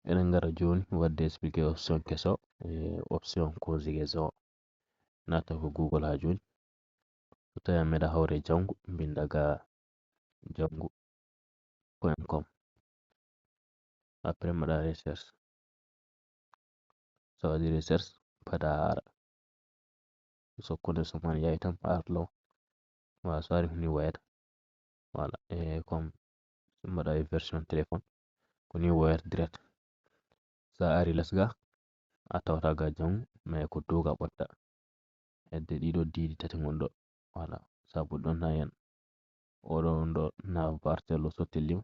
eɗen ngara joni wadde expliqué option keso option conjugaison nata ko Google ha joni so tawi meɗa hawre jangu bindaga jangu.com après mbaɗa recherche so waɗi recherche pada ara so connexion man yahi tan arlaw wala so ari ni wayata voilà comme mbaɗa version téléphone ko ni wayata direct sa ari lesga a tawata ga jangu mais ko doga ɓotta hedde ɗiɗo diidi tati gonɗo voilà sabu ɗon na hen oɗon ɗo na bartelo sottillima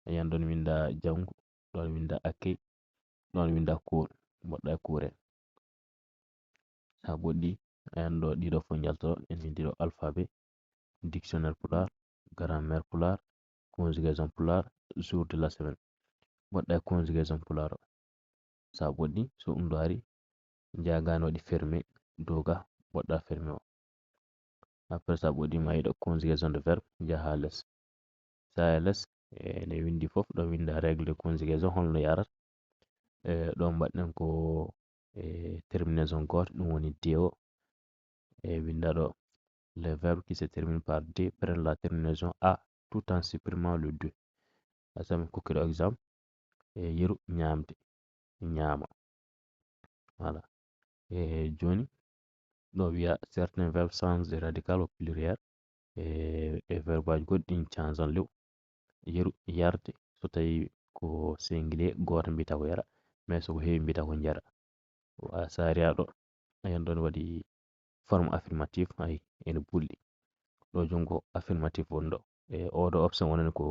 yan ɗon winda jangu ɗon winda accueil ɗon winda cour mboɗɗa cour en sa ɓoɗɗi ayan ɗo ɗiɗo fo jaltoɗo en windi ɗo alphabet dictionnaire pular grammaire pular conjugaison pular jour de la semaine mboɗɗa conjugaison pular o sa ɓoɗɗi so ɗum ɗo ari jagani waɗi fermé doga mboɗɗa fermé o après sa ɓoɗɗi ma yiɗo conjugaison de verbe jaha less sa ya less ne windi foof ɗo winda règle de conjugaison holno yarata ɗon mbaɗɗen ko terminaison goto ɗum woni d o winda ɗo les verbes qui se terminent par d prennent la terminaison a tout en supprimant le 2 asami kokkiɗo exemple yeru ñamde ñama voilà joni ɗo wiya certains verbes changent de radical au pluriel verbe aji goɗɗi ɗin changean lew yeru yarde so tawi ko singulier goto mbiyata ko yara mais soko heewi mbiyata ko jara sa ari ɗo ayan ɗon waɗi forme affirmative ayi ene bulɗi ɗo jungo affirmative wonɗo oɗo option wonani ko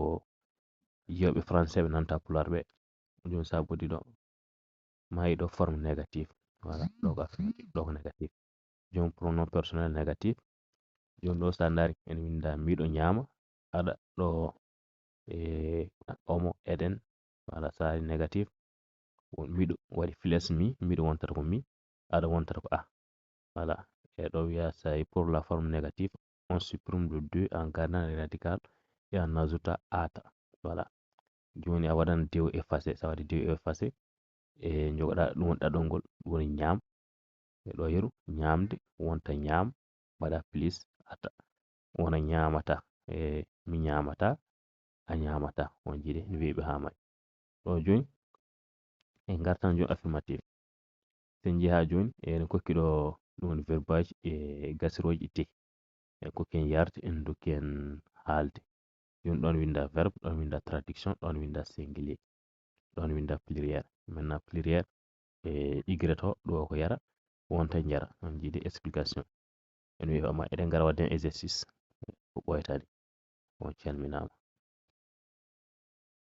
yiyoɓe français ɓe nanta pular ɓe joni sa ɓoɗɗi ɗo mayi ɗo forme négative voilà ɗo ko affirmative ɗo ko négative joni pronom personnel négative joni ɗo sa dari en winda miɗo ñama aɗa ɗo omo eɗen voilà sa ari négative miɗo waɗi flèche mi miɗo wontata ko mi aɗa wontata ko a voilà ɗo wiya ça pour la forme négative on supprime le 2 en gardant les radicales et en ajoutant ata voilà joni a waɗan dew effacé sa waɗi dew effacé jogoɗa ɗum woni ɗaɗol ngol woni ñam ɗo yeru ñamde wonta ñam mbaɗa plus ata wona ñamata mi ñamata a ñamata on jiiɗi no weeɓi ha may ɗo joni en gartan joni affirmative sen jeeha joni en kokkiɗo ɗum woni verbe aji gasiroji d en kokki en yarde en dokki en haalde joni ɗon winda verbe ɗon winda traduction ɗon winda singulier ɗon winda pluriel maintenant pluriel y to ɗo ko yara wonta jara on jiiɗi explication en wi amma eɗen gara wadden exercice ko ɓoytani on calminama